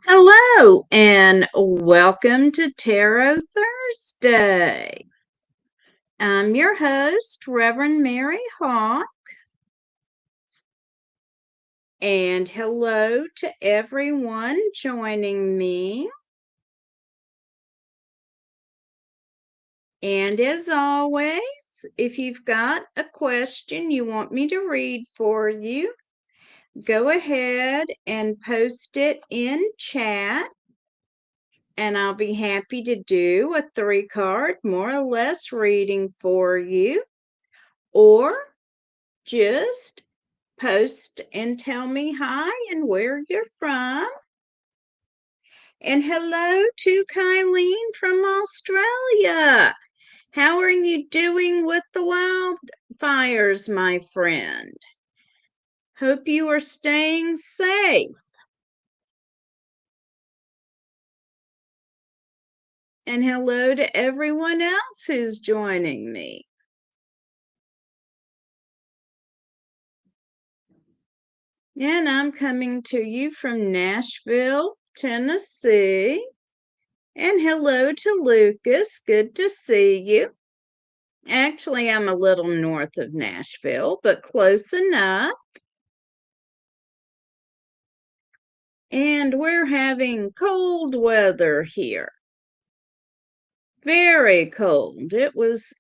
Hello and welcome to Tarot Thursday. I'm your host, Reverend Mary Hawk, and hello to everyone joining me. And as always, if you've got a question you want me to read for you, go ahead and post it in chat. And I'll be happy to do a 3-card, more or less, reading for you. Or just post and tell me hi and where you're from. And hello to Kylene from Australia. How are you doing with the wildfires, my friend? Hope you are staying safe. And hello to everyone else who's joining me. And I'm coming to you from Nashville, Tennessee. And hello to Lucas. Good to see you. Actually, I'm a little north of Nashville, but close enough. And we're having cold weather here. Very cold. It was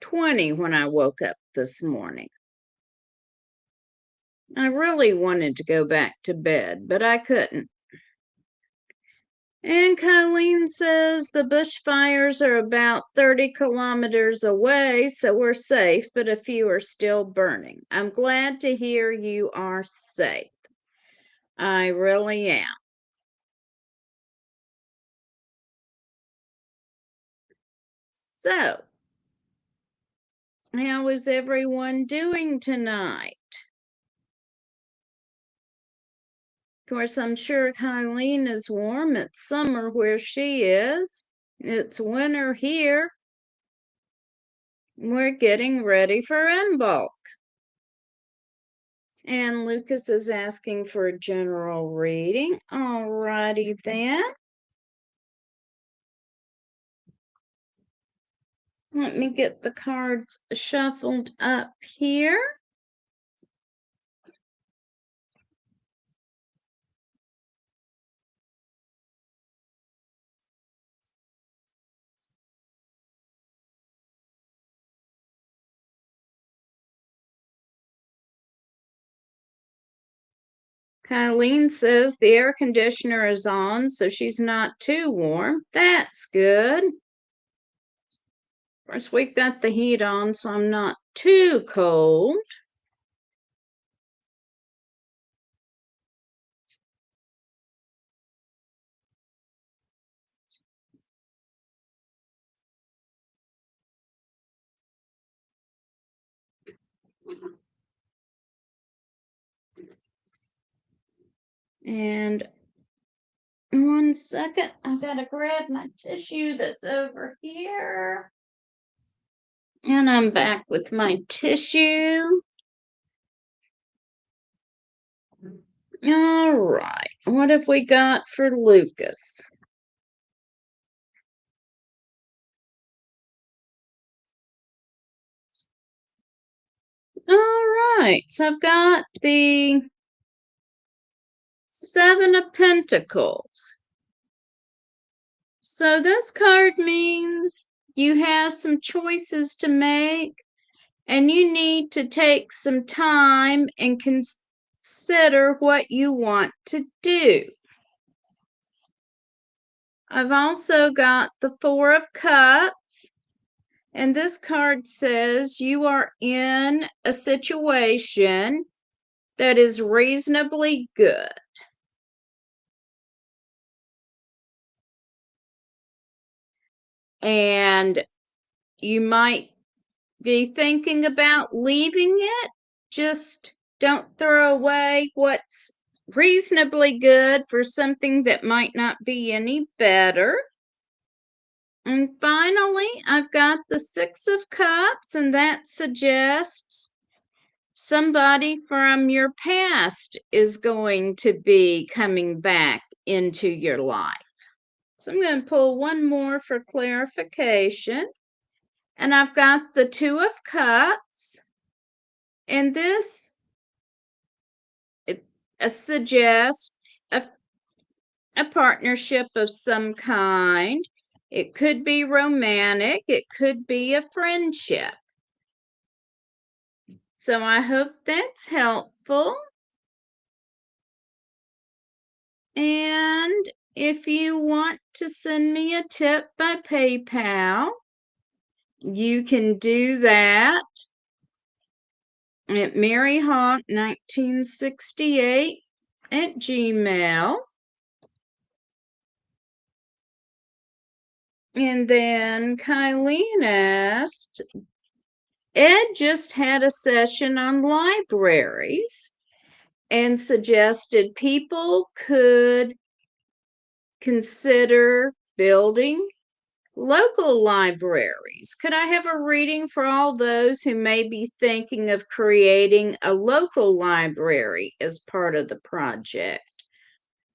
20 when I woke up this morning. I really wanted to go back to bed, but I couldn't. And Colleen says the bushfires are about 30 kilometers away, so we're safe, but a few are still burning. I'm glad to hear you are safe. I really am. So, how is everyone doing tonight? Of course, I'm sure Colleen is warm. It's summer where she is. It's winter here. We're getting ready for Imbolc. And Lucas is asking for a general reading. Alrighty then. Let me get the cards shuffled up here. Colleen says the air conditioner is on, so she's not too warm. That's good. Of course, we've got the heat on, so I'm not too cold. And 1 second, I've got to grab my tissue that's over here. And I'm back with my tissue. All right, what have we got for Lucas? All right, so I've got the 7 of Pentacles. So this card means you have some choices to make, and you need to take some time and consider what you want to do. I've also got the 4 of Cups, and this card says you are in a situation that is reasonably good. And you might be thinking about leaving it. Just don't throw away what's reasonably good for something that might not be any better. And finally, I've got the 6 of Cups, and that suggests somebody from your past is going to be coming back into your life. So I'm going to pull one more for clarification. And I've got the Two of Cups. And this suggests a partnership of some kind. It could be romantic. It could be a friendship. So I hope that's helpful. And if you want to send me a tip by PayPal, you can do that at maryhawk1968 @gmail. And then Kylene asked, Ed just had a session on libraries and suggested people could consider building local libraries. Could I have a reading for all those who may be thinking of creating a local library as part of the project?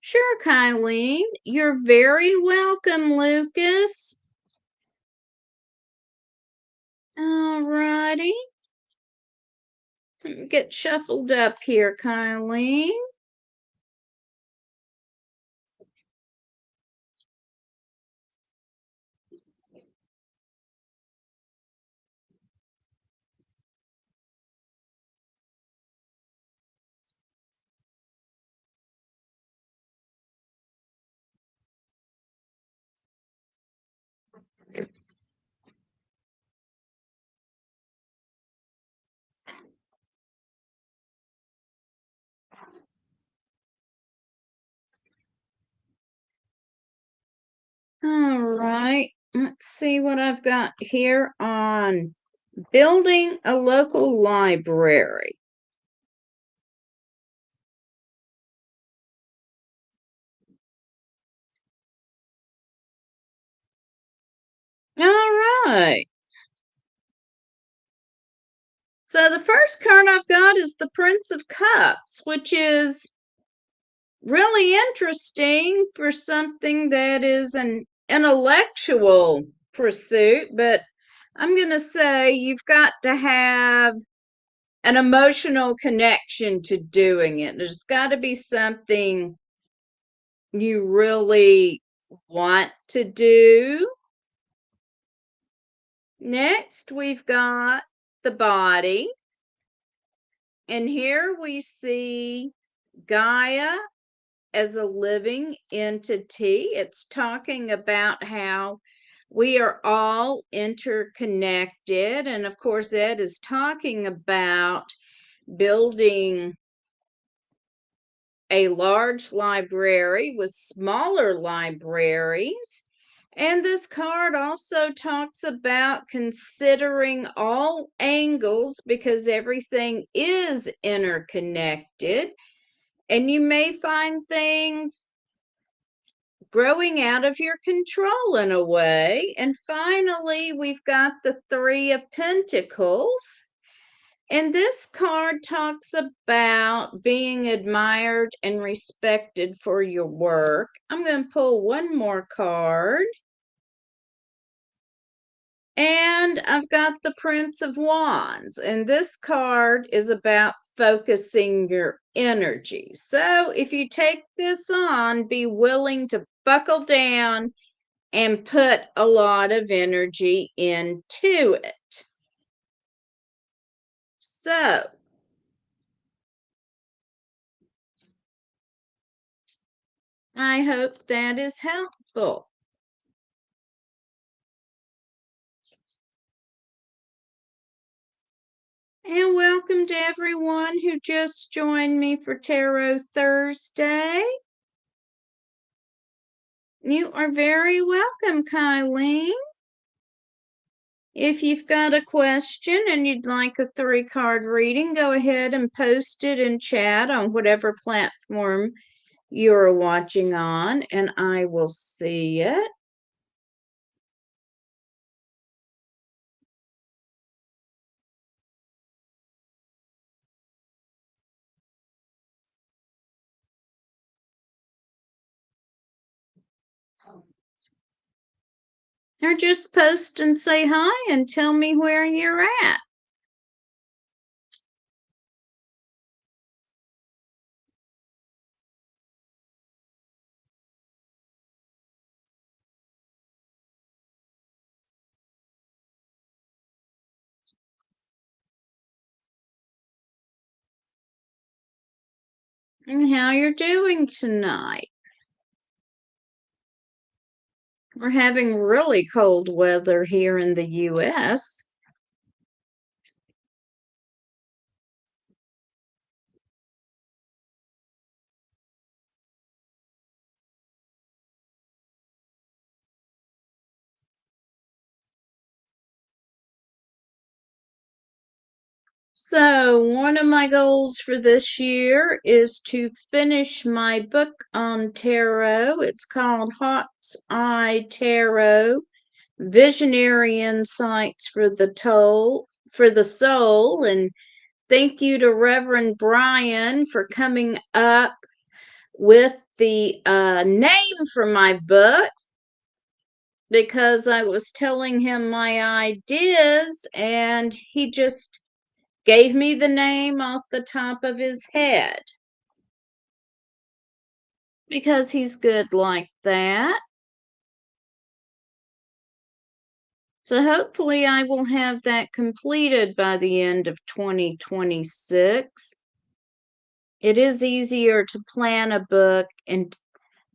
Sure, Kylene. You're very welcome, Lucas. All righty. Let me get shuffled up here, Kylene. All right, let's see what I've got here on building a local library. All right. So the first card I've got is the Prince of Cups, which is really interesting for something that is an intellectual pursuit, but I'm going to say you've got to have an emotional connection to doing it. There's got to be something you really want to do. Next, we've got the body. And here we see Gaia as a living entity. It's talking about how we are all interconnected. And of course, Ed is talking about building a large library with smaller libraries. And this card also talks about considering all angles because everything is interconnected. And you may find things growing out of your control in a way. And finally, we've got the Three of Pentacles. And this card talks about being admired and respected for your work. I'm going to pull one more card. And I've got the Prince of Wands. And this card is about focusing your energy. So if you take this on, be willing to buckle down and put a lot of energy into it. So I hope that is helpful. And welcome to everyone who just joined me for Tarot Thursday. You are very welcome, Kylene. If you've got a question and you'd like a 3-card reading, go ahead and post it in chat on whatever platform you're watching on, and I will see it. Or just post and say hi and tell me where you're at. And how you're doing tonight. We're having really cold weather here in the US. So, one of my goals for this year is to finish my book on tarot. It's called Hawk's Eye Tarot: Visionary Insights for the Soul. And thank you to Reverend Brian for coming up with the name for my book, because I was telling him my ideas and he just gave me the name off the top of his head, because he's good like that. So hopefully I will have that completed by the end of 2026. It is easier to plan a book and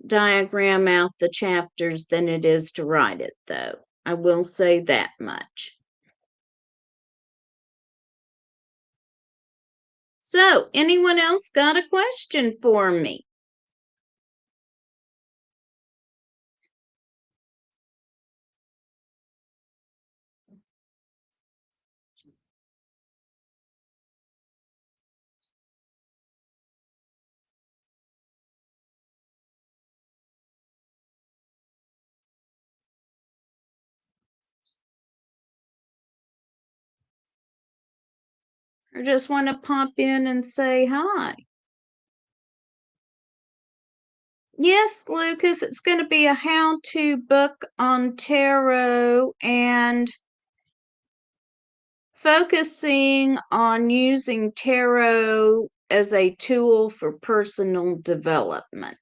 diagram out the chapters than it is to write it, though. I will say that much. So, anyone else got a question for me? Or just want to pop in and say hi? Yes, Lucas, it's going to be a how-to book on tarot and focusing on using tarot as a tool for personal development.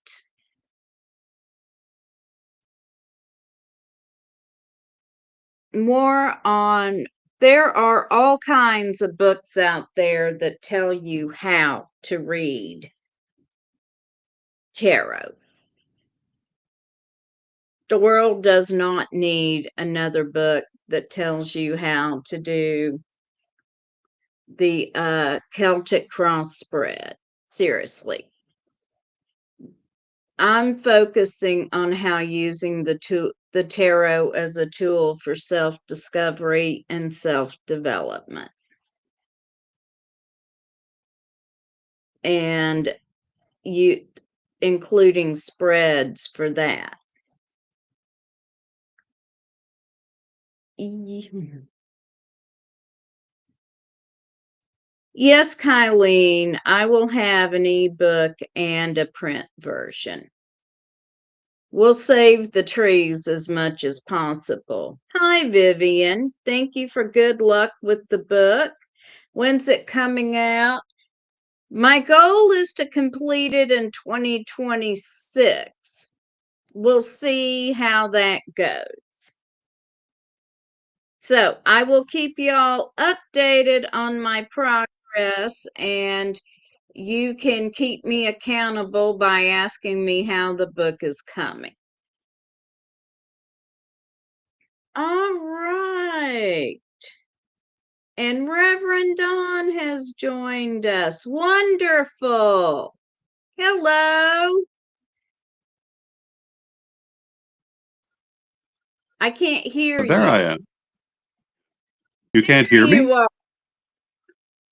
More on, there are all kinds of books out there that tell you how to read tarot. The world does not need another book that tells you how to do the Celtic cross spread. Seriously. I'm focusing on how using the tarot as a tool for self-discovery and self-development. And you including spreads for that. Yes, Kylene, I will have an ebook and a print version. We'll save the trees as much as possible. Hi, Vivian. Thank you for good luck with the book. When's it coming out? My goal is to complete it in 2026. We'll see how that goes. So I will keep y'all updated on my progress, and you can keep me accountable by asking me how the book is coming. All right. And Reverend Dawn has joined us. Wonderful. Hello. I can't hear There you. I am. You can't hear me? You are.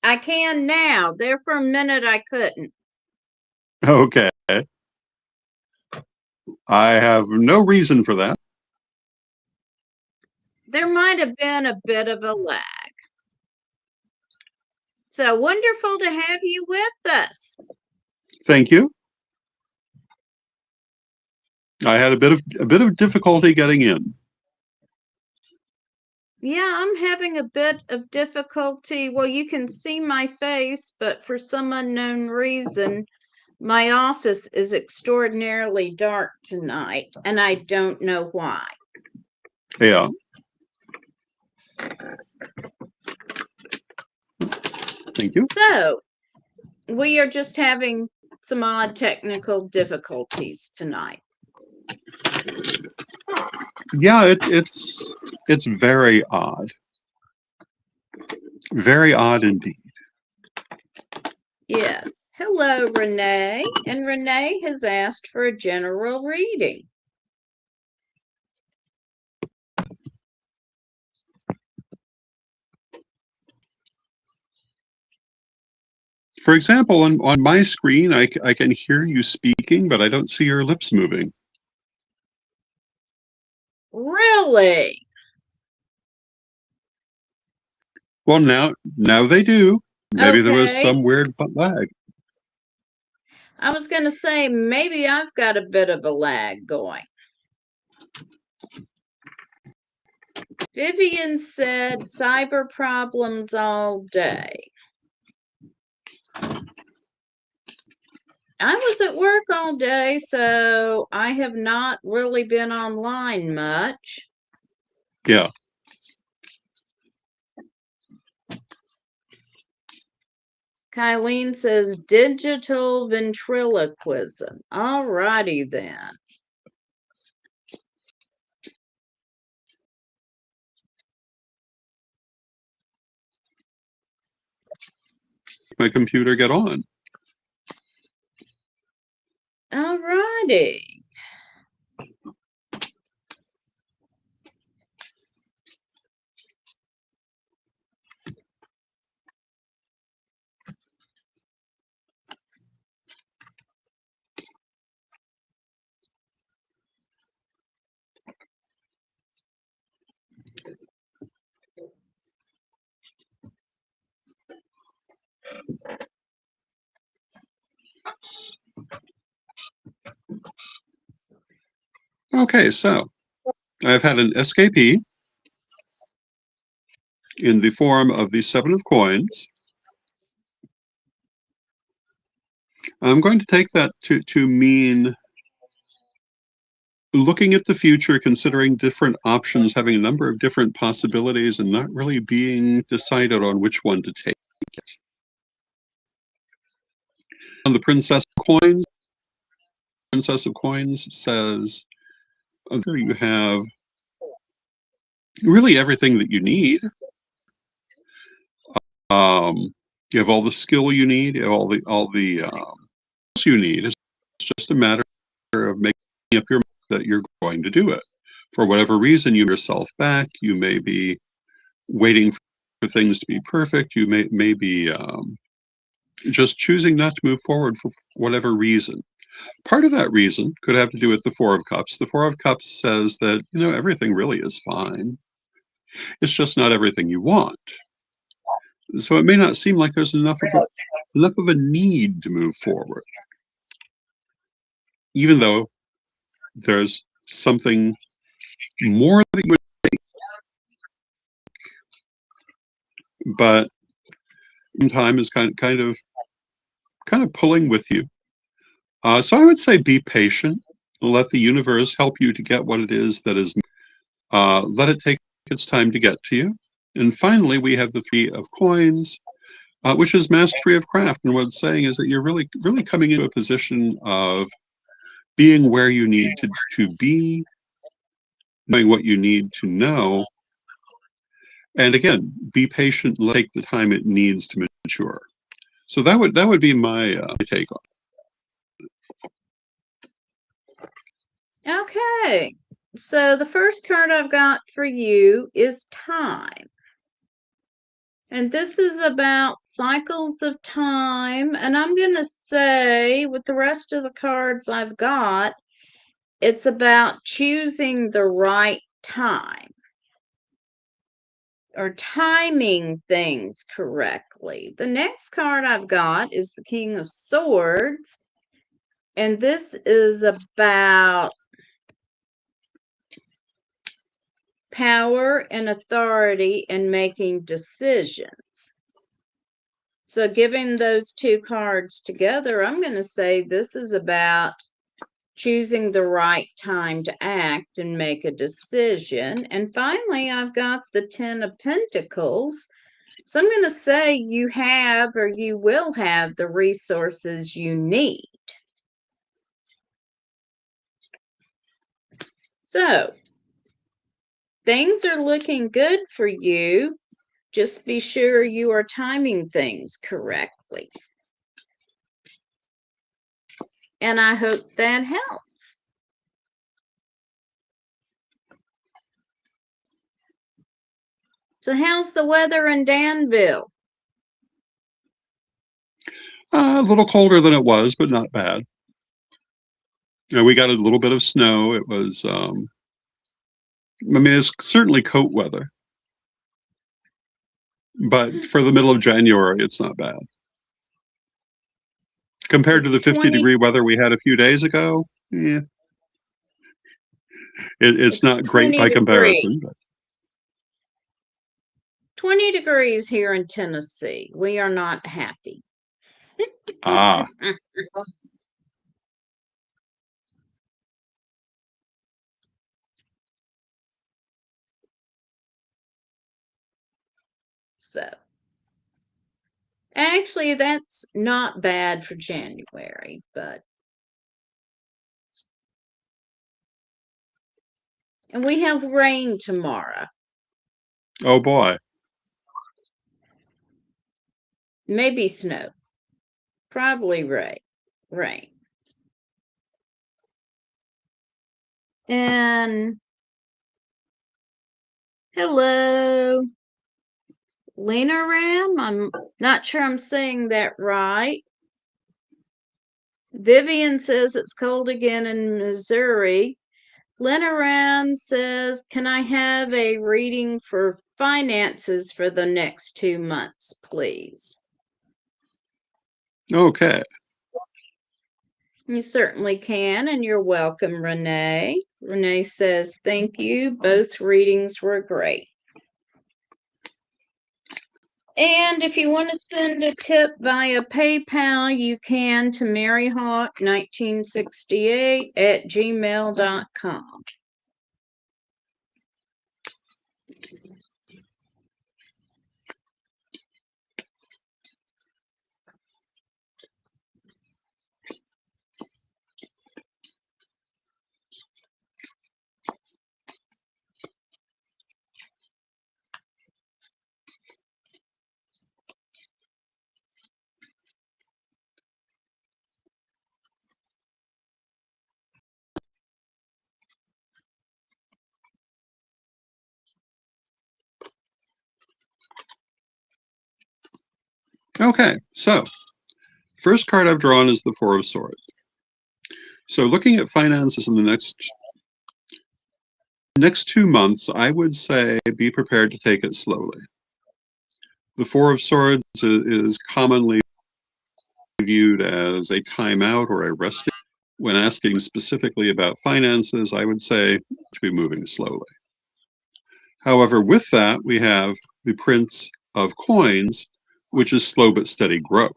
I can now. There for a minute I couldn't. Okay. I have no reason for that. There might have been a bit of a lag. So wonderful to have you with us. Thank you. I had a bit of difficulty getting in. Yeah, I'm having a bit of difficulty. Well, you can see my face, but for some unknown reason, my office is extraordinarily dark tonight, and I don't know why. Yeah. Thank you. So, we are just having some odd technical difficulties tonight. Yeah, it's very odd. Very odd indeed. Yes. Hello, Renee. And Renee has asked for a general reading. For example, on my screen, I can hear you speaking, but I don't see your lips moving. Really? Well, now they do. Maybe there was Okay. some weird lag. I was going to say, maybe I've got a bit of a lag going. Vivian said cyber problems all day. I was at work all day, so I have not really been online much. Yeah. Kylene says digital ventriloquism. All righty then. My computer get on. All righty. Okay, so I've had an escapee in the form of the Seven of Coins. I'm going to take that to mean looking at the future, considering different options, having a number of different possibilities, and not really being decided on which one to take. On the Princess of Coins says, there you have really everything that you need. You have all the skill you need, you have all the you need. It's just a matter of making up your mind that you're going to do it. For whatever reason, you yourself back. You may be waiting for things to be perfect. You may be just choosing not to move forward for whatever reason. Part of that reason could have to do with the Four of Cups. The Four of Cups says that, everything really is fine. It's just not everything you want. So it may not seem like there's enough of a need to move forward, even though there's something more that you would think. But time is kind of pulling with you. So I would say be patient. Let the universe help you to get what it is that is. Let it take its time to get to you. And finally, we have the Three of Coins, which is mastery of craft. And what it's saying is that you're really, really coming into a position of being where you need to be, knowing what you need to know. And again, be patient, take the time it needs to mature. So that would be my take on it. Okay. So the first card I've got for you is time. And this is about cycles of time. And I'm going to say, with the rest of the cards I've got, it's about choosing the right time or timing things correctly. The next card I've got is the King of Swords. And this is about power and authority in making decisions. So giving those two cards together, I'm going to say this is about choosing the right time to act and make a decision. And finally, I've got the 10 of Pentacles. So I'm going to say you have or you will have the resources you need. So things are looking good for you. Just be sure you are timing things correctly. And I hope that helps. So how's the weather in Danville? A little colder than it was, but not bad. We got a little bit of snow. It was, I mean, it's certainly coat weather. But for the middle of January, it's not bad. Compared to the 50-degree weather we had a few days ago, yeah. It's not great by comparison. But 20 degrees here in Tennessee. We are not happy. Ah. So, actually, that's not bad for January, but. And we have rain tomorrow. Oh boy. Maybe snow. Probably rain. And hello, Lena Ram. I'm not sure I'm saying that right. Vivian says it's cold again in Missouri. Lena Ram says, can I have a reading for finances for the next 2 months, please? Okay. You certainly can, and you're welcome, Renee. Renee says, thank you. Both readings were great. And if you want to send a tip via PayPal, you can to maryhawk1968@gmail.com. Okay, so first card I've drawn is the Four of Swords. So looking at finances in the next 2 months, I would say be prepared to take it slowly. The Four of Swords is commonly viewed as a timeout or a rest. When asking specifically about finances, I would say to be moving slowly. However, with that, we have the Prince of Coins, which is slow but steady growth.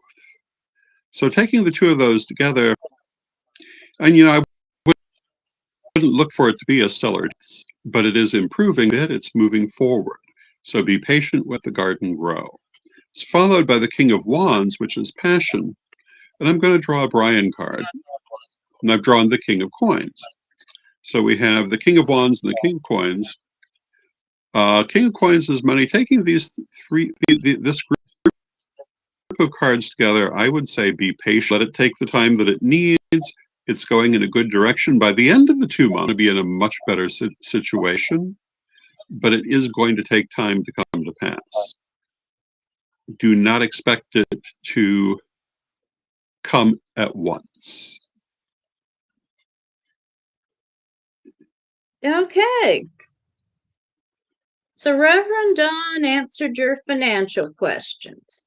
So taking the two of those together, and I wouldn't look for it to be a stellar, but it is improving a bit, it's moving forward. So be patient, let the garden grow. It's followed by the King of Wands, which is passion. And I'm going to draw a Brian card. And I've drawn the King of Coins. So we have the King of Wands and the King of Coins. King of Coins is money. Taking these this group of cards together, I would say be patient. Let it take the time that it needs. It's going in a good direction. By the end of the 2 months, it'll be in a much better situation, but it is going to take time to come to pass. Do not expect it to come at once. Okay. So Reverend Don answered your financial questions.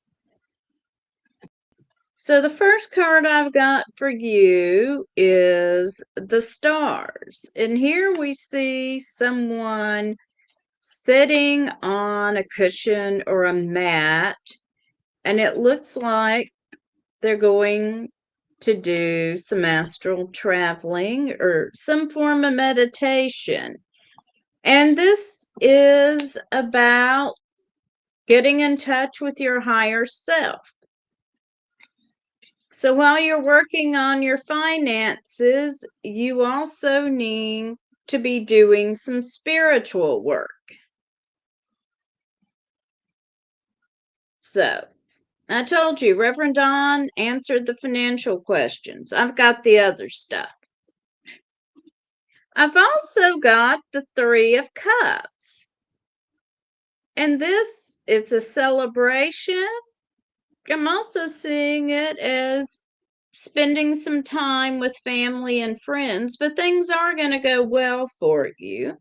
So the first card I've got for you is the stars. And here we see someone sitting on a cushion or a mat, and it looks like they're going to do some astral traveling or some form of meditation. And this is about getting in touch with your higher self. So while you're working on your finances, you also need to be doing some spiritual work. So I told you, Reverend Don answered the financial questions. I've got the other stuff. I've also got the Three of Cups. And this, it's a celebration. I'm also seeing it as spending some time with family and friends, but things are going to go well for you.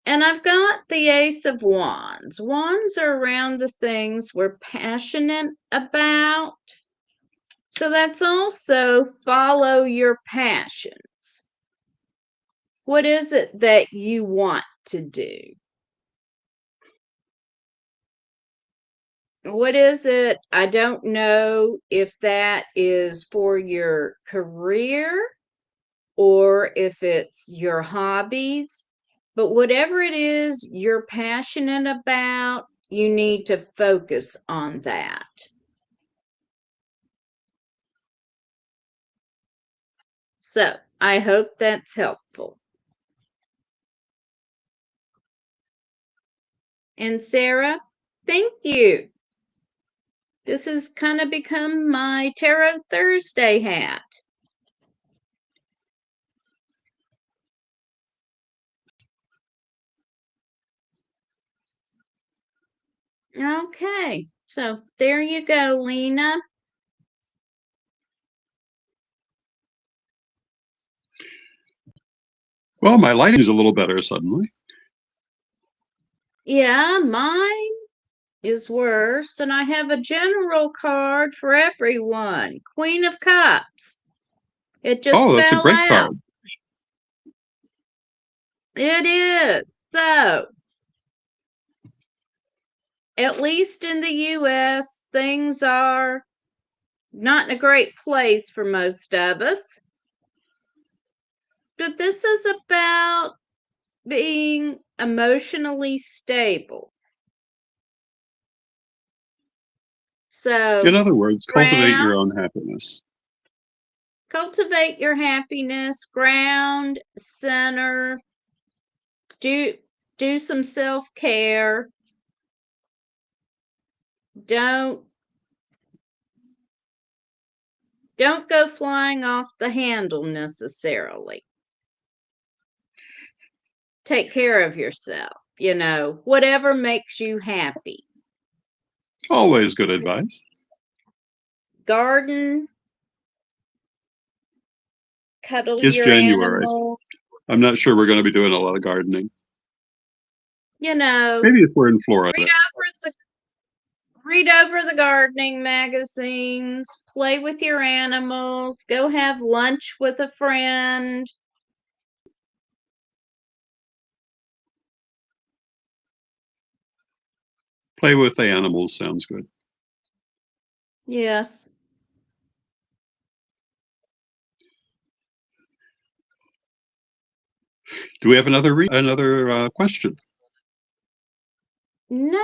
And I've got the Ace of Wands. Wands are around the things we're passionate about. So that's also follow your passions. What is it that you want to do? What is it? I don't know if that is for your career or if it's your hobbies, but whatever it is you're passionate about, you need to focus on that. So I hope that's helpful. And Sarah, thank you. This has kind of become my Tarot Thursday hat. Okay, so there you go, Lena. Well, my lighting is a little better suddenly. Yeah, mine is worse, and I have a general card for everyone. Queen of Cups. It just Oh, that's a fell great out. card. It is. So, at least in the US, things are not in a great place for most of us. But this is about being emotionally stable. So, In other words, cultivate your ground, own happiness. cultivate your happiness, ground, center, do some self-care. Don't go flying off the handle necessarily. Take care of yourself, whatever makes you happy. Always good advice. Garden, cuddle It's your January. animals, I'm not sure we're going to be doing a lot of gardening. read Maybe if we're in Florida. over the gardening magazines, play with your animals, go have lunch with a friend. Play with the animals sounds good. Yes. Do we have another question? No,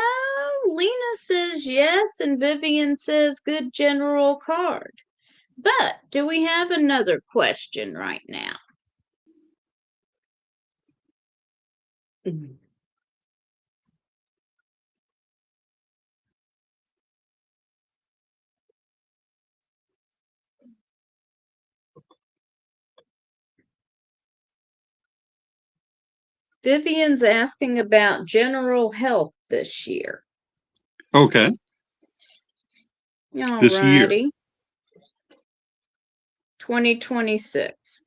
Lena says yes, and Vivian says good general card. But do we have another question right now? Vivian's asking about general health this year. Okay. All This year. righty. 2026.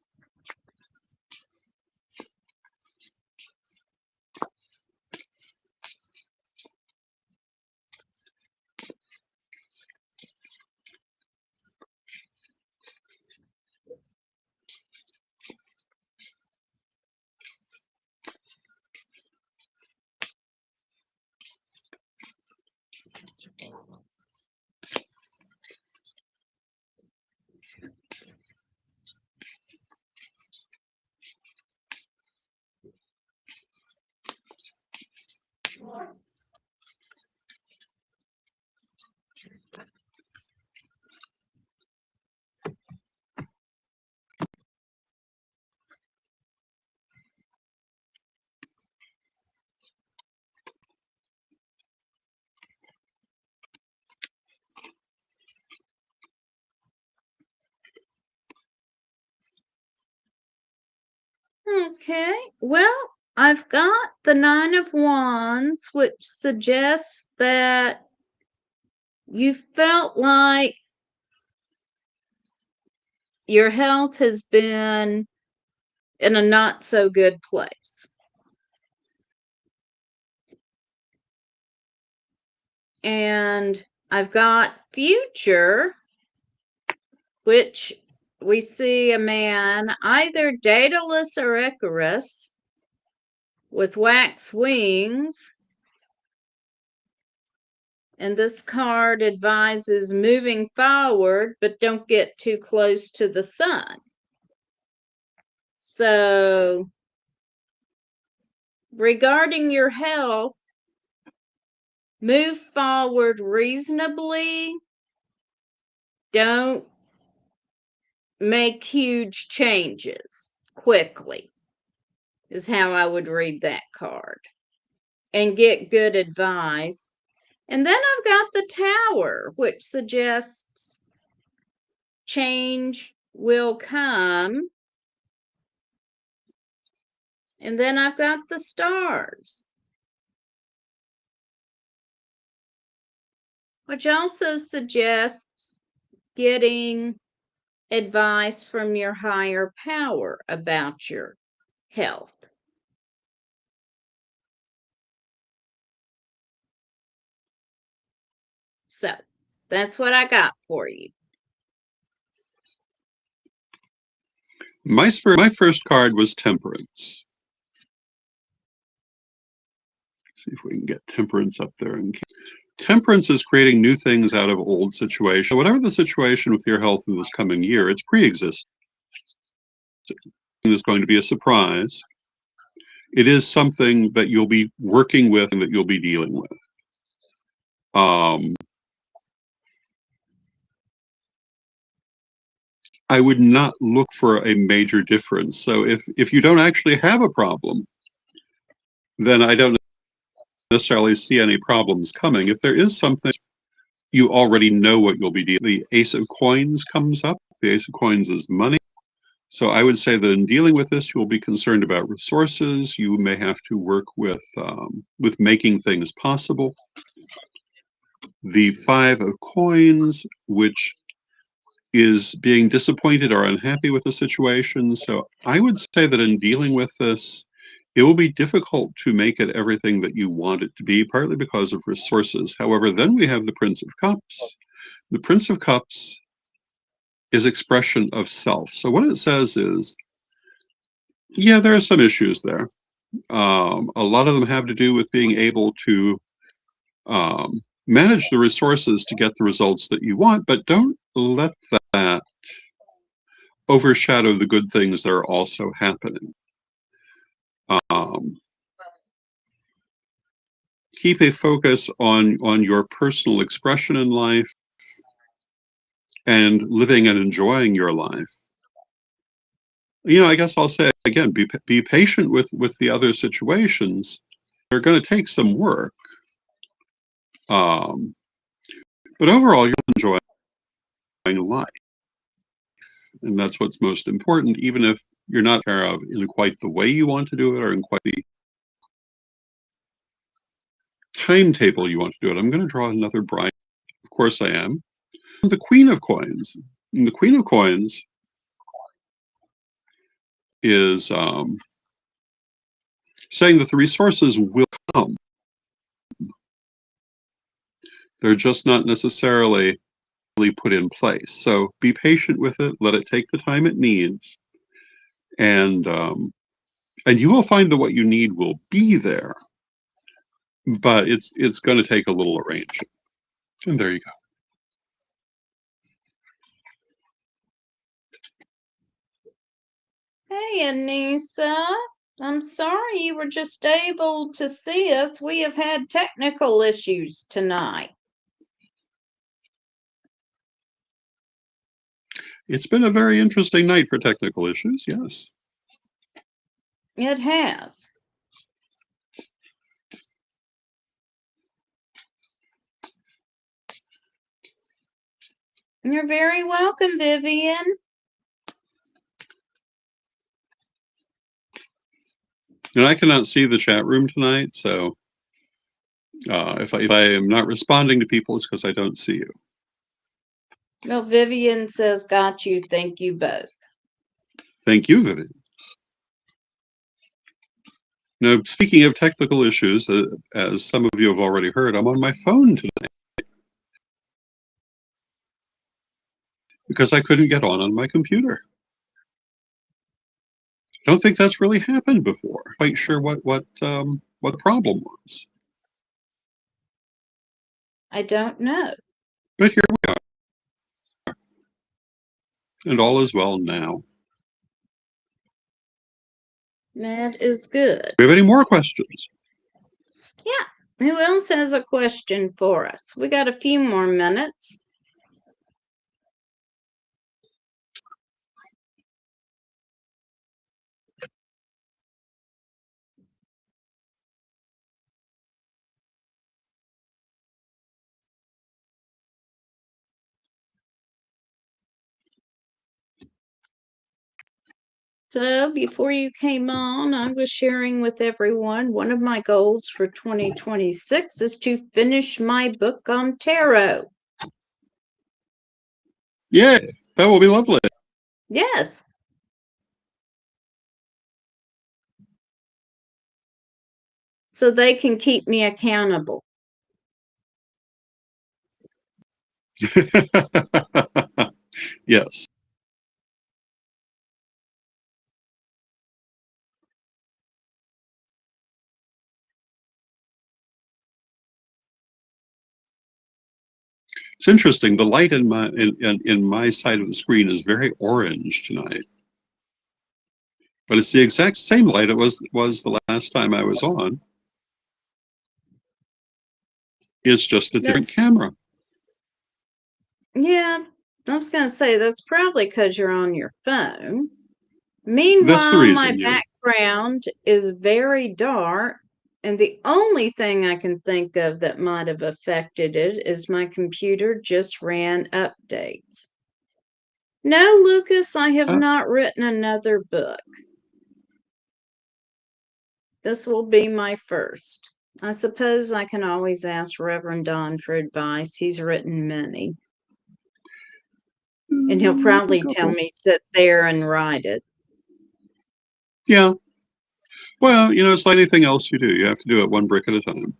Okay, well, I've got the Nine of Wands, which suggests that you felt like your health has been in a not so good place. And I've got Future, which we see a man, either Daedalus or Icarus, with wax wings. And this card advises moving forward, but don't get too close to the sun. So, regarding your health, move forward reasonably. Don't make huge changes quickly, is how I would read that card. And get good advice. And then I've got the Tower, which suggests change will come. And then I've got the Stars, which also suggests getting advice from your higher power about your health. So that's what I got for you. My first card was Temperance. See if we can get Temperance up there. Temperance is creating new things out of old situations. Whatever the situation with your health in this coming year, it's pre-existing. It's going to be a surprise. It is something that you'll be working with and that you'll be dealing with. I would not look for a major difference. So if you don't actually have a problem, then I don't necessarily see any problems coming. If there is something, you already know what you'll be dealing with. The Ace of Coins comes up. The Ace of Coins is money. So I would say that in dealing with this, you'll be concerned about resources. You may have to work with making things possible. The Five of Coins, which is being disappointed or unhappy with the situation. So I would say that in dealing with this, it will be difficult to make it everything that you want it to be, partly because of resources. However, then we have the Prince of Cups. The Prince of Cups is expression of self. So what it says is, yeah, there are some issues there. A lot of them have to do with being able to manage the resources to get the results that you want, but don't let that overshadow the good things that are also happening. Keep a focus on your personal expression in life and living and enjoying your life. You know, I guess I'll say again, be patient with the other situations. They're going to take some work. But overall, you'll enjoy life. And that's what's most important, even if you're not aware of in quite the way you want to do it or in quite the timetable you want to do it. I'm going to draw another bride. Of course I am. The Queen of Coins. And the Queen of Coins is saying that the resources will come. They're just not necessarily put in place. So be patient with it. Let it take the time it needs. And you will find that what you need will be there. But it's going to take a little arranging. And there you go. Hey, Anissa. I'm sorry you were just able to see us. We have had technical issues tonight. It's been a very interesting night for technical issues, yes. It has. You're very welcome, Vivian. And I cannot see the chat room tonight, so if I am not responding to people, it's because I don't see you. Well, Vivian says, got you. Thank you both. Thank you, Vivian. Now, speaking of technical issues, as some of you have already heard, I'm on my phone tonight because I couldn't get on my computer. I don't think that's really happened before. Quite sure what the problem was. I don't know. But here we are. And all is well now. That is good. Do we have any more questions? Yeah. Who else has a question for us? We got a few more minutes. So before you came on, I was sharing with everyone one of my goals for 2026 is to finish my book on tarot. Yeah, that will be lovely. Yes. So they can keep me accountable. Yes. It's interesting. The light in my side of the screen is very orange tonight, but it's the exact same light it was the last time I was on. It's just a different camera. Yeah, I was going to say that's probably because you're on your phone. That's the Meanwhile, reason, my yeah. background is very dark, and the only thing I can think of that might have affected it is my computer just ran updates. No, Lucas, I have not written another book. This will be my first. I suppose I can always ask Reverend Don for advice. He's written many. And he'll probably tell me, sit there and write it. Yeah. Well, it's like anything else you do. You have to do it one brick at a time.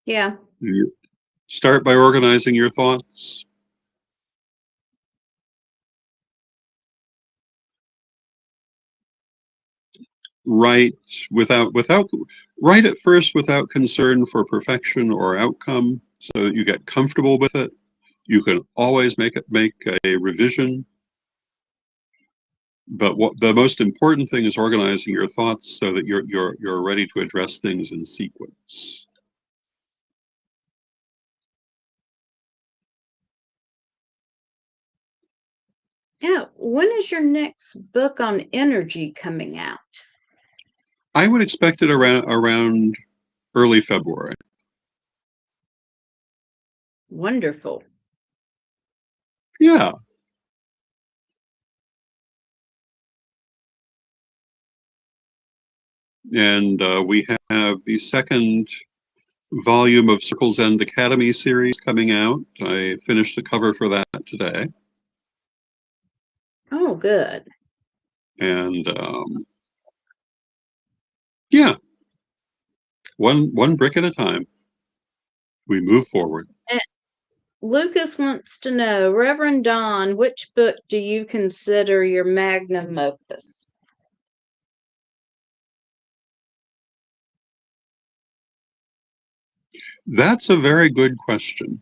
Yeah. You start by organizing your thoughts. Write write at first without concern for perfection or outcome, so that you get comfortable with it. You can always make a revision. But what the most important thing is organizing your thoughts so that you're ready to address things in sequence. Yeah. When is your next book on energy coming out? I would expect it around early February. Wonderful. Yeah. And we have the second volume of Circle's End Academy series coming out. I finished the cover for that today. Oh, good. And yeah, one brick at a time, we move forward. Lucas wants to know, Reverend Don, which book do you consider your magnum opus? That's a very good question.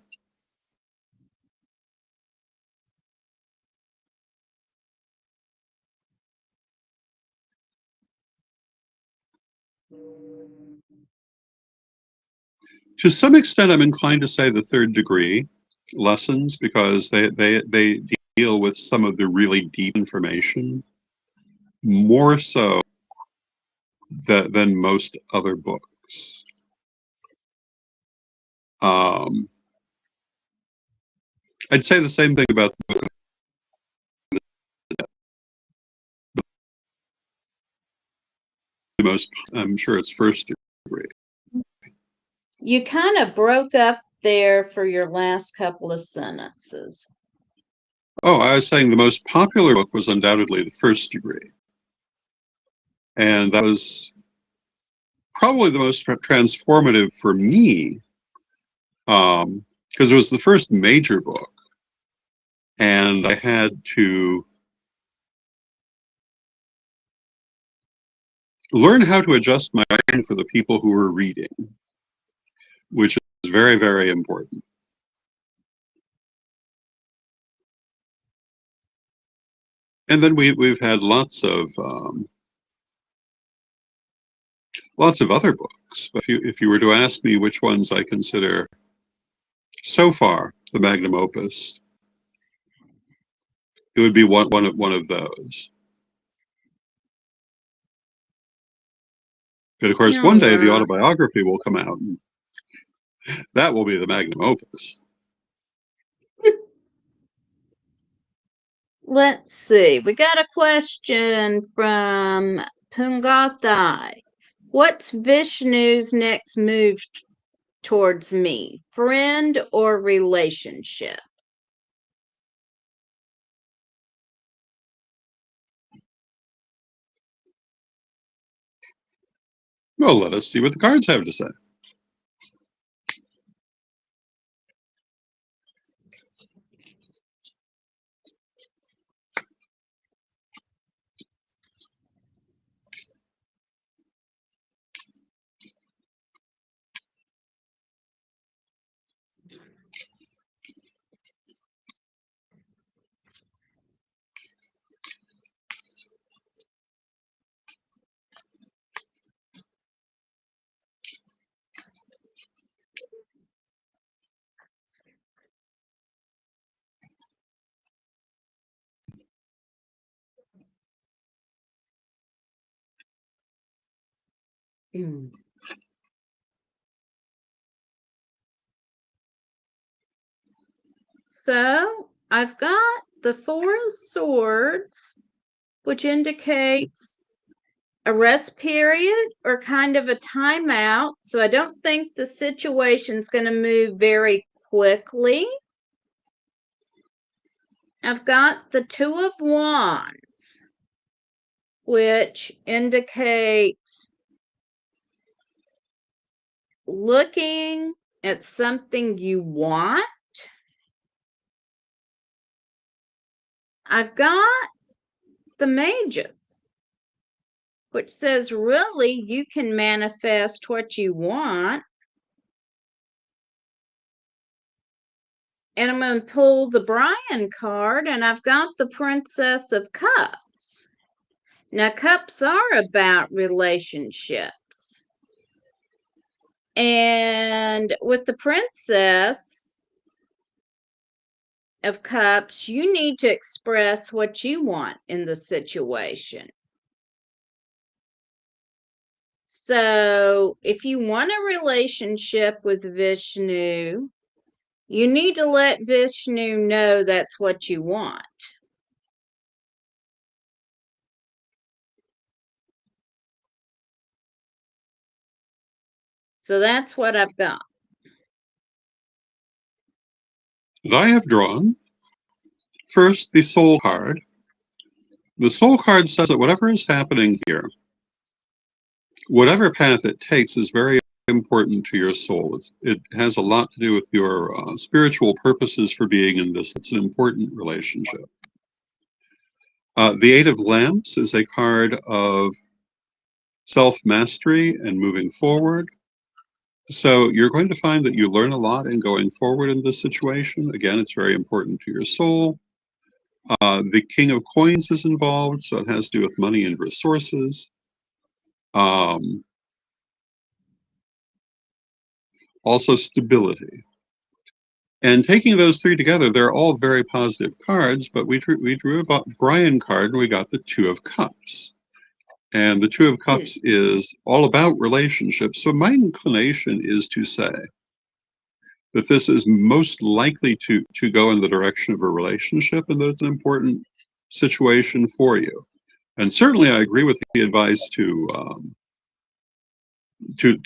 To some extent, I'm inclined to say the third degree lessons, because they deal with some of the really deep information more so than most other books. I'd say the same thing about the most, I'm sure it's first degree. You kind of broke up there for your last couple of sentences. Oh, I was saying the most popular book was undoubtedly the first degree. And that was probably the most transformative for me, because it was the first major book. And I had to learn how to adjust my writing for the people who were reading, which is very, very important. And then we've had lots of other books. If you were to ask me which ones I consider so far the magnum opus, it would be one of those. But of course, one day the autobiography will come out, and that will be the magnum opus. Let's see. We got a question from Pungathai. What's Vishnu's next move towards me? Friend or relationship? Well, let us see what the cards have to say. So I've got the Four of Swords, which indicates a rest period or kind of a timeout. So I don't think the situation's going to move very quickly. I've got the Two of Wands, which indicates looking at something you want. I've got the Mages, which says really you can manifest what you want. And I'm going to pull the Brian card, and I've got the Princess of Cups. Now, cups are about relationships. And with the Princess of Cups, you need to express what you want in the situation. So, if you want a relationship with Vishnu, you need to let Vishnu know that's what you want. So that's what I've got. And I have drawn first the Soul card. The Soul card says that whatever is happening here, whatever path it takes, is very important to your soul. It has a lot to do with your spiritual purposes for being in this. It's an important relationship. The Eight of Lamps is a card of self-mastery and moving forward. So you're going to find that you learn a lot in going forward in this situation. Again, it's very important to your soul. The King of Coins is involved, so it has to do with money and resources. also stability. And taking those three together, they're all very positive cards, but we drew a Brian card and we got the Two of Cups. And the Two of Cups is all about relationships. So my inclination is to say that this is most likely to go in the direction of a relationship and that it's an important situation for you. And certainly I agree with the advice to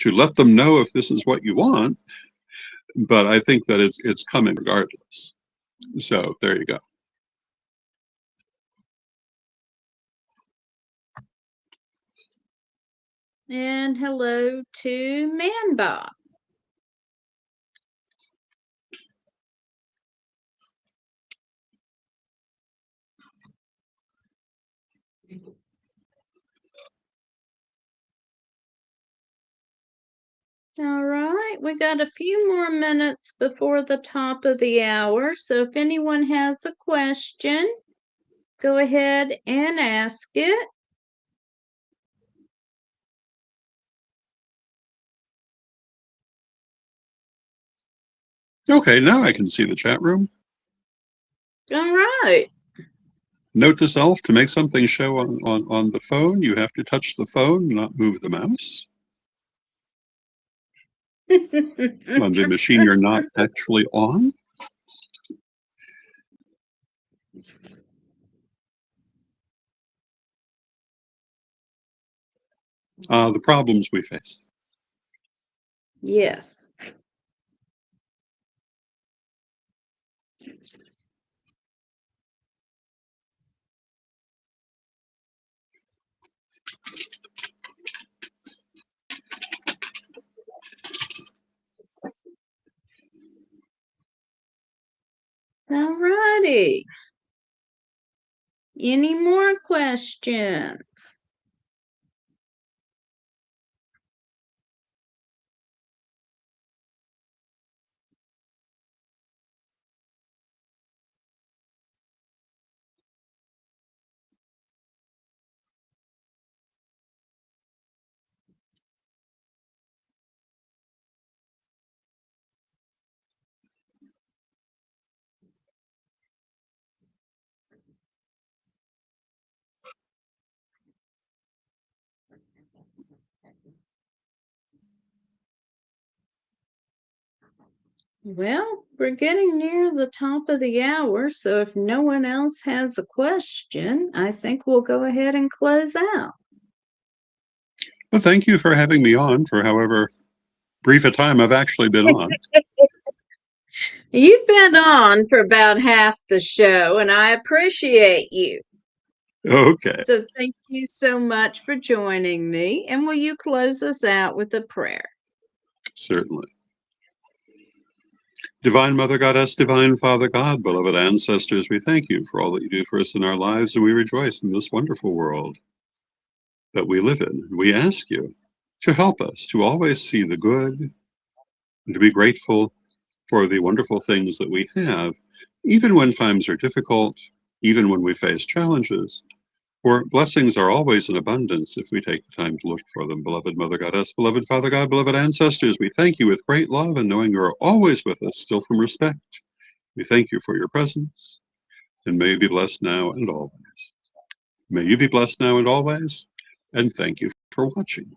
let them know if this is what you want, but I think that it's coming regardless. So there you go. And hello to Manbot. All right, we got a few more minutes before the top of the hour. So if anyone has a question, go ahead and ask it. Okay, now I can see the chat room. All right. Note to self, to make something show on the phone, you have to touch the phone, not move the mouse. On the machine you're not actually on. The problems we face. Yes. All righty. Any more questions? Well, we're getting near the top of the hour, so if no one else has a question, I think we'll go ahead and close out. Well, thank you for having me on for however brief a time I've actually been on. You've been on for about half the show, and I appreciate you. Okay. So thank you so much for joining me. And will you close us out with a prayer? Certainly. Divine Mother Goddess, Divine Father God, beloved ancestors, we thank you for all that you do for us in our lives, and we rejoice in this wonderful world that we live in. We ask you to help us to always see the good and to be grateful for the wonderful things that we have, even when times are difficult, even when we face challenges. For blessings are always in abundance if we take the time to look for them. Beloved Mother Goddess, beloved Father God, beloved ancestors, we thank you with great love and knowing you are always with us, still from respect. We thank you for your presence, and may you be blessed now and always. May you be blessed now and always, and thank you for watching.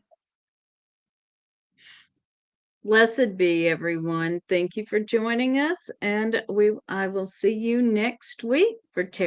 Blessed be everyone. Thank you for joining us, and I will see you next week for